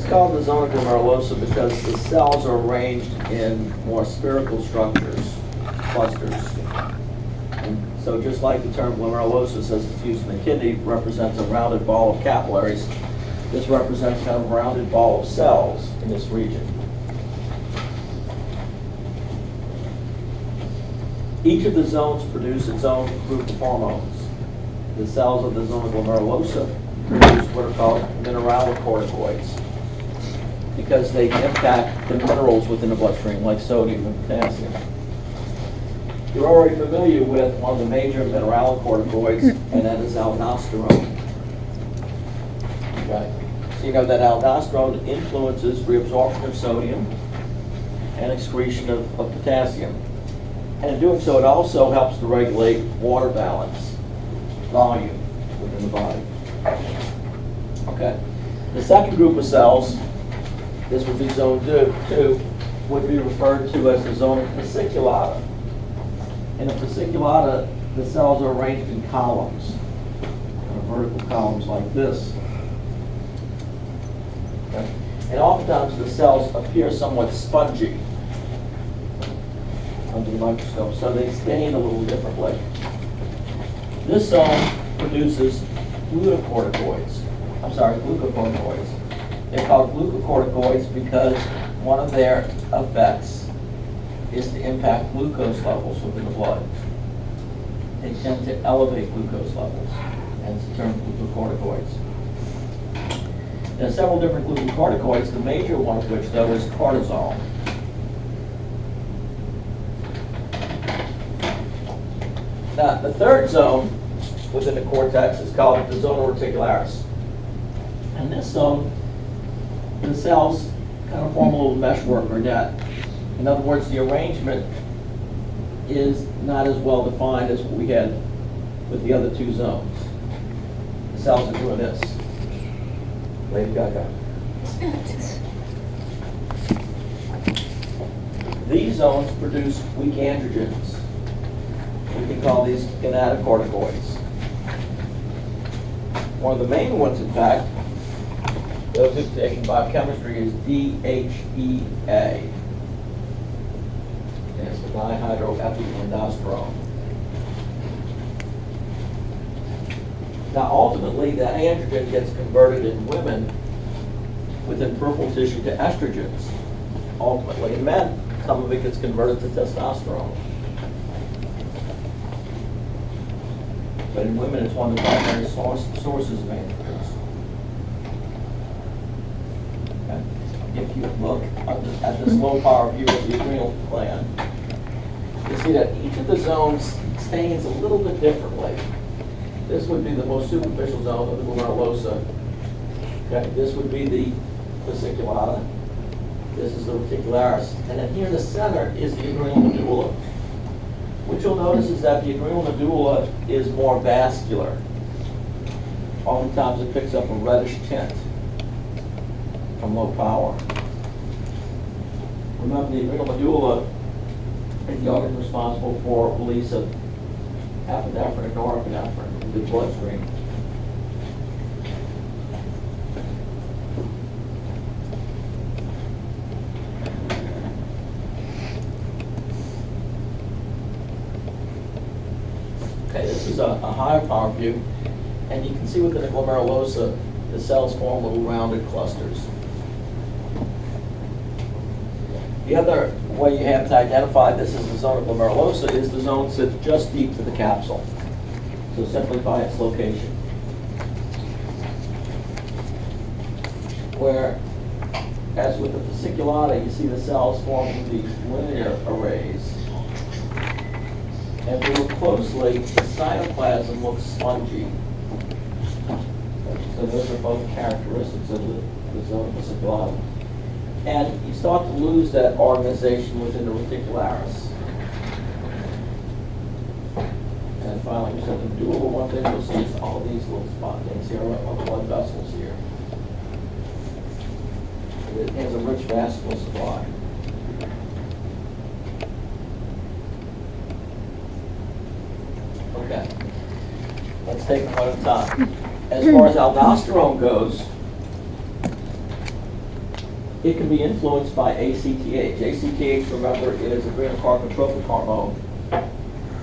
called the zona glomerulosa because the cells are arranged in more spherical structures, clusters. And so just like the term glomerulosis, as it's used in the kidney, represents a rounded ball of capillaries, this represents kind of a rounded ball of cells in this region. Each of the zones produce its own group of hormones. The cells of the zona glomerulosa produce what are called mineralocorticoids because they impact the minerals within the bloodstream, like sodium and potassium. You're already familiar with one of the major mineralocorticoids, and that is aldosterone. Okay. So you know that aldosterone influences reabsorption of sodium and excretion of potassium. And in doing so, it also helps to regulate water balance, volume within the body. Okay. The second group of cells, this would be zone 2, would be referred to as the zona fasciculata. In the fasciculata, the cells are arranged in columns, vertical columns like this. Okay. And oftentimes the cells appear somewhat spongy under the microscope, so they stain a little differently. This zone produces glucocorticoids. They're called glucocorticoids because one of their effects is to impact glucose levels within the blood. They tend to elevate glucose levels, hence the term glucocorticoids. There are several different glucocorticoids, the major one of which, though, is cortisol. Now, the third zone within the cortex is called the zona reticularis. And this zone, the cells kind of form a little meshwork or net. In other words, the arrangement is not as well defined as what we had with the other two zones. The cells are doing this. Lady Gaga. These zones produce weak androgens. We can call these gonatocorticoids. One of the main ones, in fact, those who've taken biochemistry, is DHEA. And it's the dihydroepiandrosterone. Now, ultimately, that androgen gets converted in women within peripheral tissue to estrogens. Ultimately, in men, some of it gets converted to testosterone. But in women, it's one of the primary sources of androgens. Okay. If you look at this low power view of the adrenal gland, you see that each of the zones stains a little bit differently. This would be the most superficial zone of the glomerulosa. Okay. This would be the fasciculata. This is the reticularis. And then here in the center is the adrenal medulla. What you'll notice is that the adrenal medulla is more vascular. Oftentimes it picks up a reddish tint from low power. Remember, the adrenal medulla is the organ responsible for release of epinephrine and norepinephrine into the bloodstream. Okay, this is a higher power view, and you can see within the glomerulosa, the cells form little rounded clusters. The other way you have to identify this as the zona glomerulosa is the zone sits just deep to the capsule, so simply by its location. Where, as with the fasciculata, you see the cells forming these linear arrays. And if we look closely, the cytoplasm looks spongy. So those are both characteristics of the zona fasciculata. And you start to lose that organization within the reticularis. And finally, we said the medulla, one thing you'll see is all these little spot things here are blood vessels here. It has a rich vascular supply. Okay, let's take them one at a time. As far as aldosterone goes, It can be influenced by ACTH. ACTH, remember, is adrenocorticotropic hormone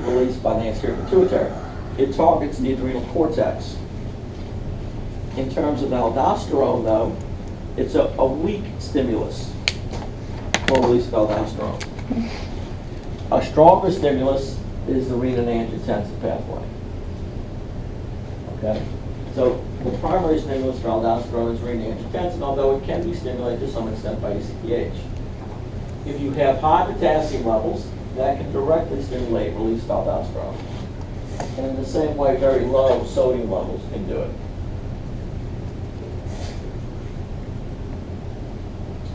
released by the anterior pituitary. It targets the adrenal cortex. In terms of aldosterone, though, it's a weak stimulus for release of aldosterone. A stronger stimulus is the renin-angiotensin pathway. Okay? So the primary stimulus for aldosterone is renin-angiotensin, although it can be stimulated to some extent by ACTH. If you have high potassium levels, that can directly stimulate release of aldosterone. And in the same way, very low sodium levels can do it.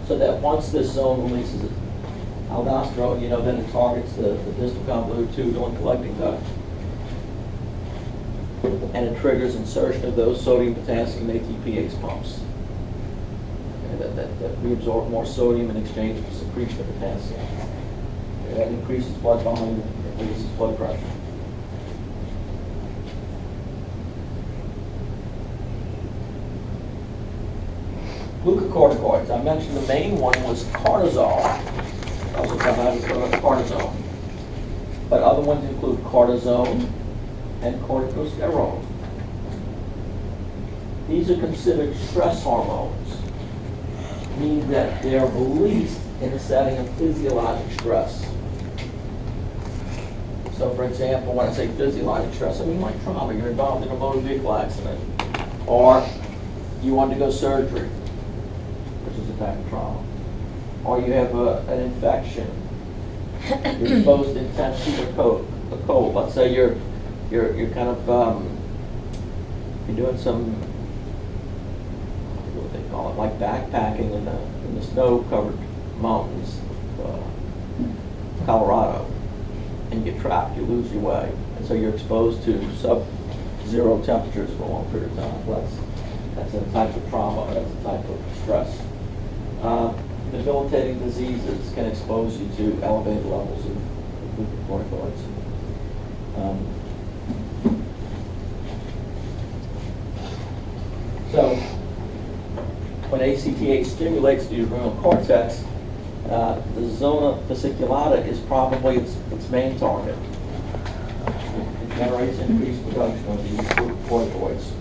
So that once this zone releases aldosterone, then it targets the distal convoluted tubule and collecting duct. And it triggers insertion of those sodium, potassium, ATPase pumps. Okay, that reabsorb more sodium in exchange for secretion of potassium. Okay, that increases blood volume, it reduces blood pressure. Glucocorticoids. I mentioned the main one was cortisol. Also come out of cortisone. But other ones include cortisone and corticosterone. These are considered stress hormones, meaning that they are released in a setting of physiologic stress. So for example, when I say physiologic stress, I mean like trauma. You're involved in a motor vehicle accident, or you undergo surgery, which is a type of trauma, or you have an infection, you're exposed to intense heat or cold. Let's say you're kind of you're doing some, what they call it, like backpacking in the snow-covered mountains of Colorado, and you get trapped, you lose your way, and so you're exposed to sub-zero temperatures for a long period of time. That's a type of trauma, that's a type of stress. Debilitating diseases can expose you to elevated levels of glucocorticoids. So, when ACTH stimulates the adrenal cortex, the zona fasciculata is probably its main target. It generates increased production of these glucocorticoids.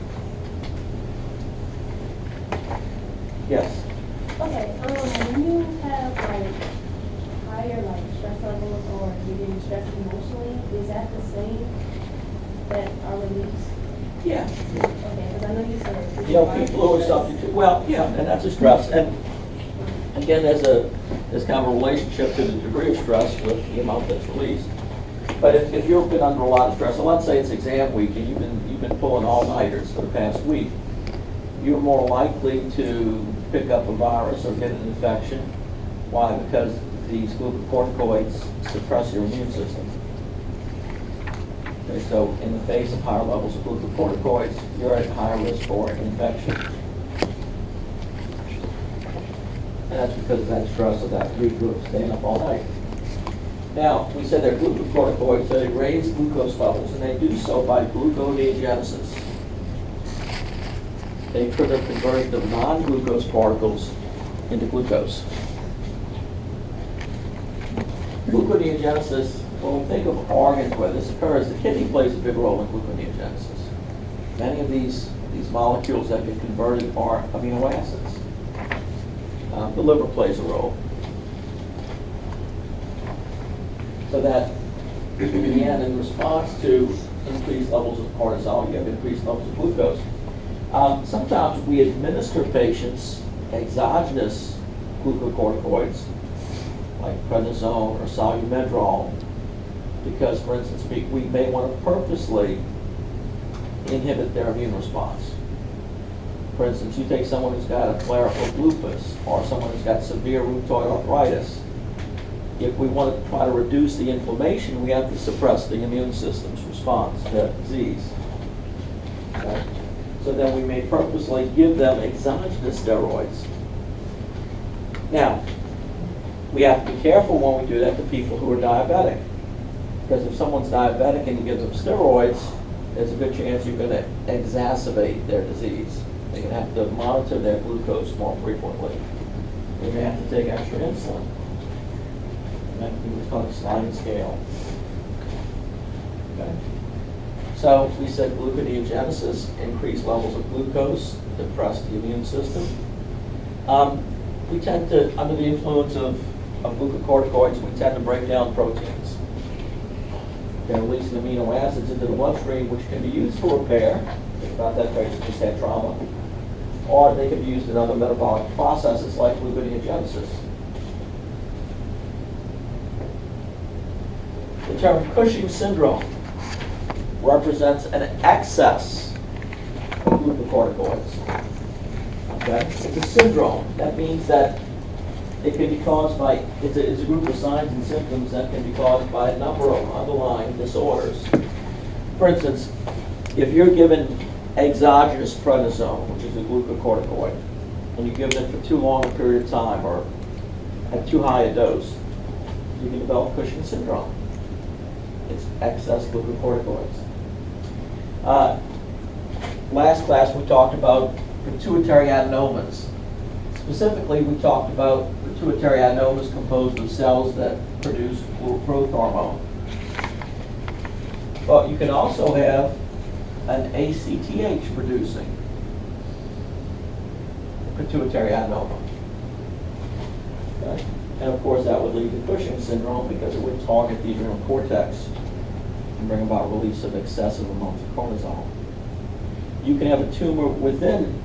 Yes? Okay, when you have higher stress levels or you're getting stressed emotionally, is that the same that are released? Yeah. Okay, because I know you said People who are subject to, well, yeah, and that's a stress. And again, there's kind of a relationship to the degree of stress with the amount that's released. But if you've been under a lot of stress, so let's say it's exam week and you've been pulling all-nighters for the past week, you're more likely to pick up a virus or get an infection. Why? Because these glucocorticoids suppress your immune system. Okay, so in the face of higher levels of glucocorticoids, you're at higher risk for infection. And that's because of that stress of that regroup, staying up all night. Now, we said they're glucocorticoids, so they raise glucose levels, and they do so by gluconeogenesis. They trigger conversion of non-glucose particles into glucose. Gluconeogenesis, when we think of organs where this occurs, the kidney plays a big role in gluconeogenesis. Many of these molecules that get converted are amino acids. The liver plays a role. So that, in the end, in response to increased levels of cortisol, you have increased levels of glucose. Sometimes we administer patients exogenous glucocorticoids, like prednisone or salumedrol, because, for instance, we may want to purposely inhibit their immune response. For instance, you take someone who's got a flare-up of lupus or someone who's got severe rheumatoid arthritis. If we want to try to reduce the inflammation, we have to suppress the immune system's response to disease. Okay? So then we may purposely give them exogenous steroids. Now, we have to be careful when we do that to people who are diabetic. Because if someone's diabetic and you give them steroids, there's a good chance you're going to exacerbate their disease. They're going to have to monitor their glucose more frequently. they may have to take extra insulin. And that can be what's called a sliding scale. Okay. So we said gluconeogenesis, increased levels of glucose, depress the immune system. We tend to, under the influence of glucocorticoids, we tend to break down proteins. They're releasing amino acids into the bloodstream, which can be used for repair. Think about that patient just had trauma. Or they can be used in other metabolic processes like gluconeogenesis. The term Cushing syndrome represents an excess of glucocorticoids. Okay? It's a syndrome. That means that it can be caused by, it's a group of signs and symptoms that can be caused by a number of underlying disorders. For instance, if you're given exogenous prednisone, which is a glucocorticoid, and you're given it for too long a period of time or at too high a dose, you can develop Cushing syndrome. It's excess glucocorticoids. Last class we talked about pituitary adenomas. Specifically, we talked about pituitary adenomas composed of cells that produce growth hormone. But you can also have an ACTH producing pituitary adenoma. Okay? And of course that would lead to Cushing syndrome because it would target the adrenal cortex and bring about release of excessive amounts of cortisol. You can have a tumor within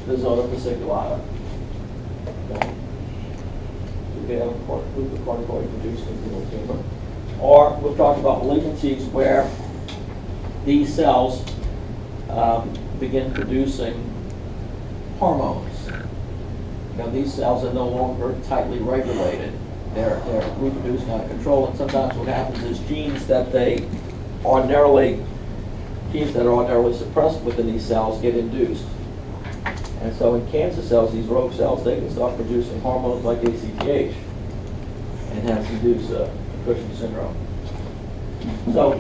the zona fasciculata. Okay? You can have a glucocorticoid producing tumor. Or we've talked about malignancies where these cells begin producing hormones. Now these cells are no longer tightly regulated. They're reproducing out of control, and sometimes what happens is genes that are ordinarily suppressed within these cells get induced. And so in cancer cells, these rogue cells, they can start producing hormones like ACTH and hence induce Cushing syndrome. So,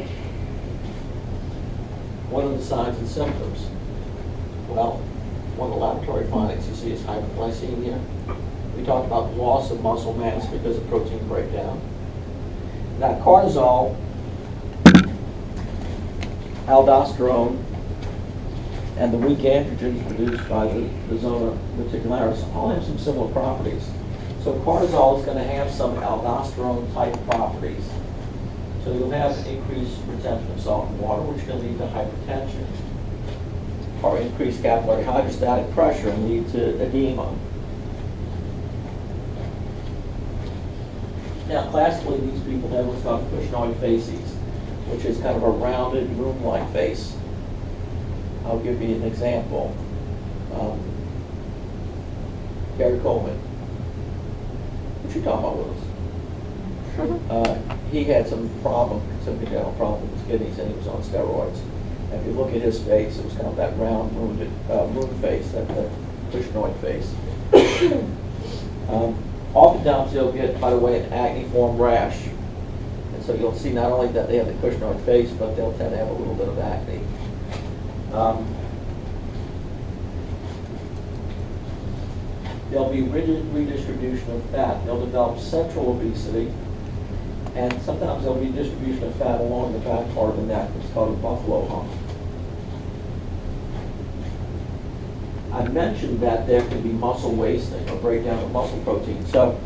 what are the signs and symptoms? Well, one of the laboratory findings you see is hyperglycemia. We talked about loss of muscle mass because of protein breakdown. Now, cortisol, aldosterone, and the weak androgens produced by the zona reticularis all have some similar properties. So cortisol is going to have some aldosterone-type properties. So you'll have increased retention of salt and water, which can lead to hypertension, or increased capillary hydrostatic pressure and lead to edema. Now, classically, these people have what's called Cushingoid facies, which is kind of a rounded, room-like face. I'll give you an example. Gary Coleman. What you talking about with us? He had some congenital problem with his kidneys, and he was on steroids. And if you look at his face, it was kind of that round, moon face, that Cushingoid face. Oftentimes they'll get, by the way, an acneiform rash. And so you'll see not only that they have the Cushingoid face, but they'll tend to have a little bit of acne. There'll be redistribution of fat. They'll develop central obesity, and sometimes there'll be distribution of fat along the back part of the neck, which is called a buffalo hump. I mentioned that there can be muscle wasting or breakdown of muscle protein. So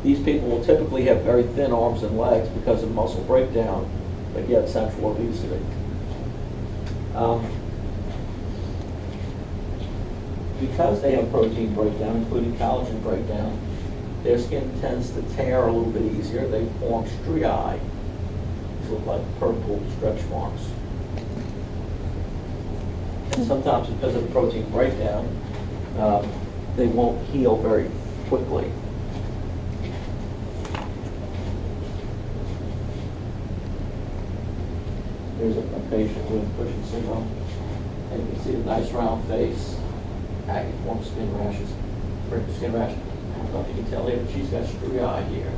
these people will typically have very thin arms and legs because of muscle breakdown, but yet central obesity. Because they have protein breakdown, including collagen breakdown, their skin tends to tear a little bit easier. They form striae. These look like purple stretch marks. And sometimes because of protein breakdown, they won't heal very quickly. Here's a patient with Cushing syndrome. And you can see the nice round face, acneiform skin rashes, skin rash. I don't know if you can tell here, but she's got striae here.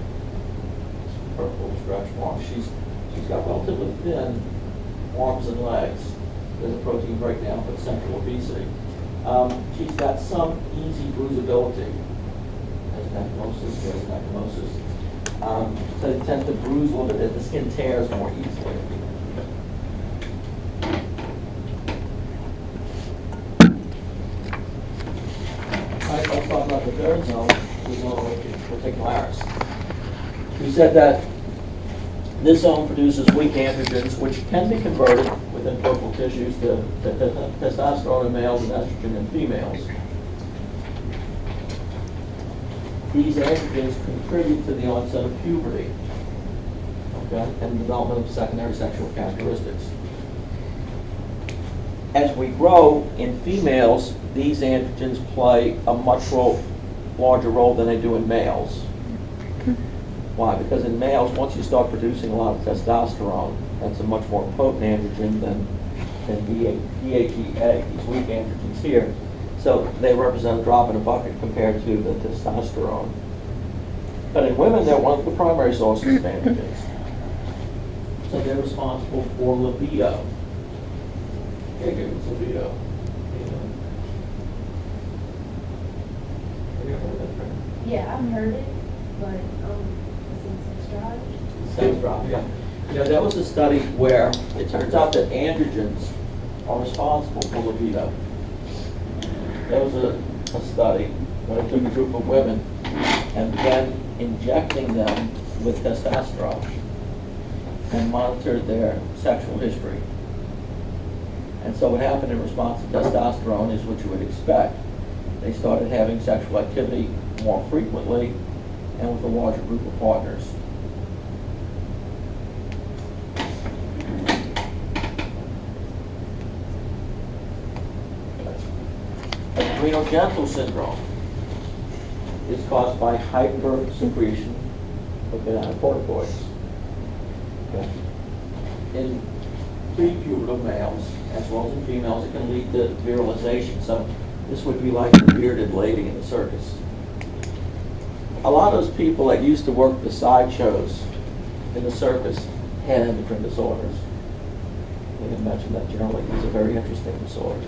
Some purple stretch marks. She's got relatively thin arms and legs. There's a protein breakdown, but central obesity. She's got some easy bruisability, as So they tend to bruise a little bit, the skin tears more easily. All right, let's talk about the third zone, the zone reticularis. We said that this zone produces weak androgens, which can be converted within peripheral tissues to testosterone in males and estrogen in females. These androgens contribute to the onset of puberty, okay, and development of secondary sexual characteristics. As we grow in females, these androgens play a much larger role than they do in males. Why? Because in males, once you start producing a lot of testosterone, that's a much more potent androgen than DHEA, these weak androgens here. So they represent a drop in a bucket compared to the testosterone. But in women, they're one of the primary sources of androgens. So they're responsible for libido. Caregivers, libido. Have you ever heard that term? Yeah, I've heard it, but sex drive. Sex drive, yeah. You know, that was a study where it turns out that androgens are responsible for libido. There was a study where they took a group of women and began injecting them with testosterone and monitored their sexual history. And so what happened in response to testosterone is what you would expect. They started having sexual activity more frequently and with a larger group of partners. Adrenogenital syndrome is caused by hypersecretion of glucocorticoids. Okay. In prepubertal males, as well as in females, it can lead to virilization. So this would be like the bearded lady in the circus. A lot of those people that used to work the sideshows in the circus had endocrine disorders. We didn't mention that generally. These are very interesting disorders.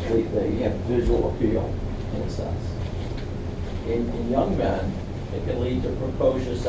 They have visual appeal, in a sense. In young men, it can lead to precocious